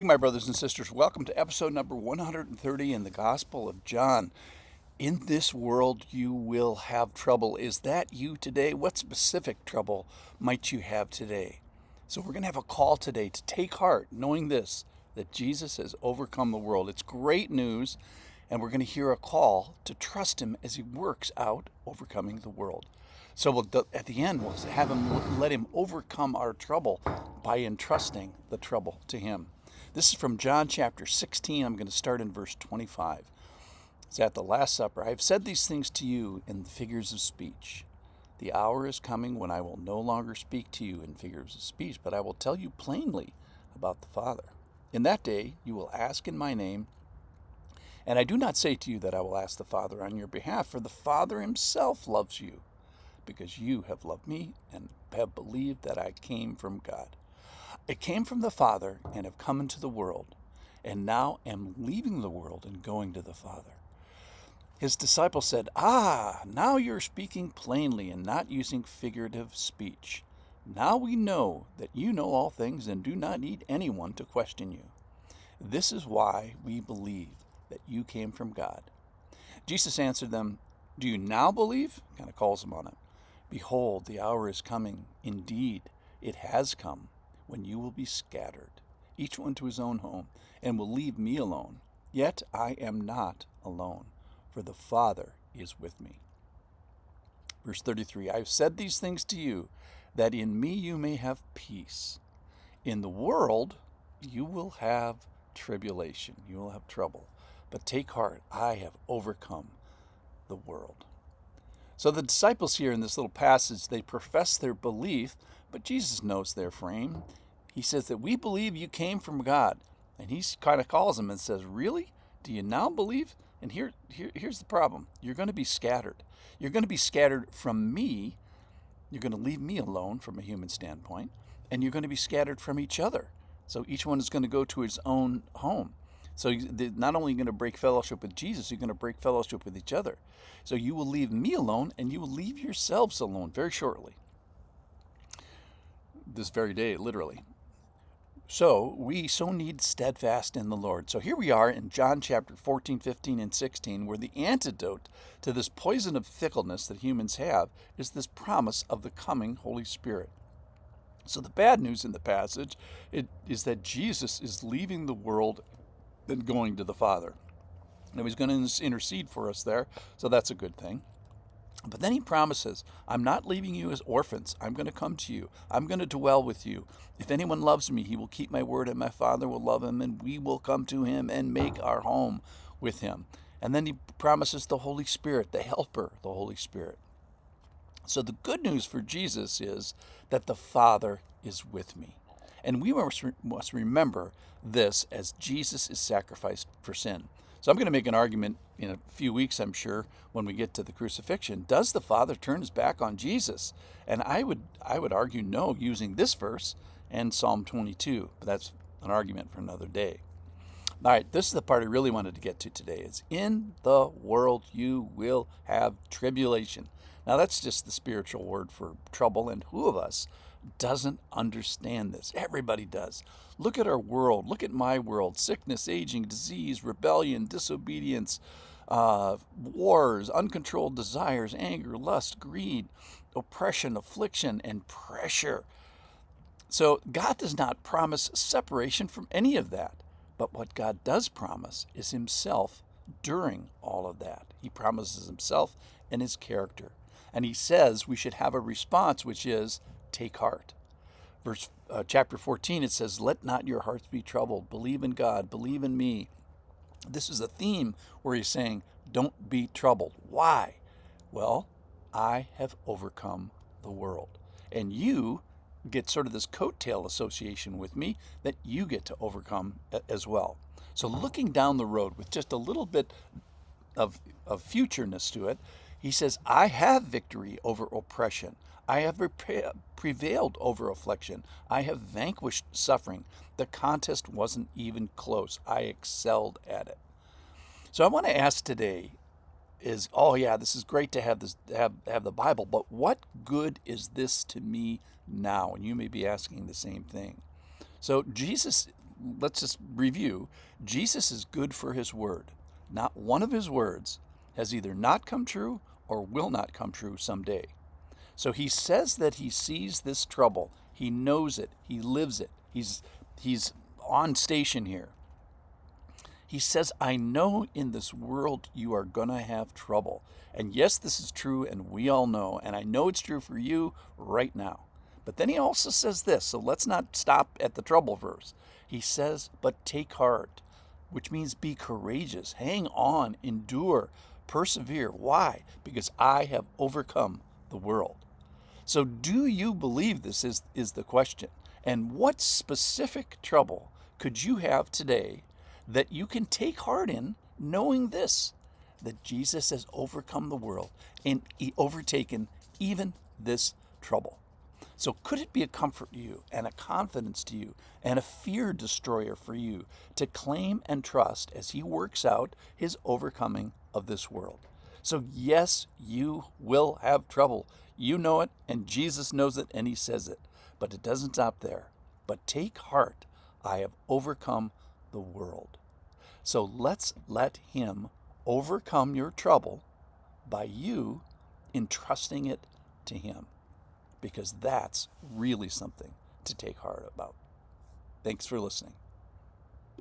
My brothers and sisters, welcome to episode number 130 in the Gospel of John. In this world, you will have trouble. Is that you today? What specific trouble might you have today? So, we're going to have a call today to take heart, knowing this, that Jesus has overcome the world. It's great news, and we're going to hear a call to trust Him as He works out overcoming the world. So, at the end, we'll have Him let Him overcome our trouble by entrusting the trouble to Him. This is from John chapter 16. I'm going to start in verse 25. It's at the Last Supper. I have said these things to you in the figures of speech. The hour is coming when I will no longer speak to you in figures of speech, but I will tell you plainly about the Father. In that day you will ask in my name, and I do not say to you that I will ask the Father on your behalf, for the Father himself loves you, because you have loved me and have believed that I came from God. I came from the Father and have come into the world, and now am leaving the world and going to the Father. His disciples said, now you're speaking plainly and not using figurative speech. Now we know that you know all things and do not need anyone to question you. This is why we believe that you came from God. Jesus answered them, Do you now believe? Kind of calls them on it. Behold, the hour is coming. Indeed, it has come, when you will be scattered, each one to his own home, and will leave me alone. Yet I am not alone, for the Father is with me. Verse 33, I have said these things to you, that in me you may have peace. In the world you will have tribulation, you will have trouble. But take heart, I have overcome the world. So the disciples here in this little passage, they profess their belief, but Jesus knows their frame. He says that we believe you came from God. And he kind of calls them and says, really? Do you now believe? And here's the problem. You're going to be scattered. You're going to be scattered from me. You're going to leave me alone from a human standpoint. And you're going to be scattered from each other. So each one is going to go to his own home. So they're not only going to break fellowship with Jesus, you're going to break fellowship with each other. So you will leave me alone and you will leave yourselves alone very shortly. This very day, literally. So we so need steadfast in the Lord. So here we are in John chapter 14, 15, and 16, where the antidote to this poison of fickleness that humans have is this promise of the coming Holy Spirit. So the bad news in the passage is that Jesus is leaving the world and going to the Father. Now he's going to intercede for us there, so that's a good thing. But then he promises, I'm not leaving you as orphans. I'm going to come to you. I'm going to dwell with you. If anyone loves me, he will keep my word, and my Father will love him, and we will come to him and make our home with him. And then he promises the Holy Spirit, the helper, the Holy Spirit. So the good news for Jesus is that the Father is with me. And we must remember this as Jesus is sacrificed for sin. So I'm going to make an argument in a few weeks, I'm sure, when we get to the crucifixion. Does the Father turn his back on Jesus? And I would argue no, using this verse and Psalm 22. But that's an argument for another day. All right, this is the part I really wanted to get to today. Is in the world you will have tribulation. Now that's just the spiritual word for trouble, and who of us doesn't understand this? Everybody does. Look at our world. Look at my world. Sickness, aging, disease, rebellion, disobedience, wars, uncontrolled desires, anger, lust, greed, oppression, affliction, and pressure. So God does not promise separation from any of that. But what God does promise is himself during all of that. He promises himself and his character. And he says we should have a response, which is take heart. Chapter 14, it says, let not your hearts be troubled. Believe in God. Believe in me. This is a theme where he's saying, don't be troubled. Why? Well, I have overcome the world. And you get sort of this coattail association with me that you get to overcome as well. So looking down the road with just a little bit of futureness to it, he says, I have victory over oppression. I have prevailed over affliction. I have vanquished suffering. The contest wasn't even close. I excelled at it. So I want to ask today is, oh yeah, this is great to have this, have the Bible, but what good is this to me now? And you may be asking the same thing. So Jesus let's just review. Jesus is good for his word. Not one of his words has either not come true or will not come true someday. So he says that he sees this trouble. He knows it. He lives it. He's on station here. He says, I know in this world you are going to have trouble. And yes, this is true, and we all know, and I know it's true for you right now. But then he also says this, so let's not stop at the trouble verse. He says, but take heart, which means be courageous, hang on, endure, persevere. Why? Because I have overcome the world. So do you believe this is the question? And what specific trouble could you have today that you can take heart in, knowing this, that Jesus has overcome the world and overtaken even this trouble? So could it be a comfort to you and a confidence to you and a fear destroyer for you to claim and trust as he works out his overcoming of this world? So yes, you will have trouble. You know it, and Jesus knows it, and he says it. But it doesn't stop there. But take heart, I have overcome the world. So let's let him overcome your trouble by you entrusting it to him, because that's really something to take heart about. Thanks for listening.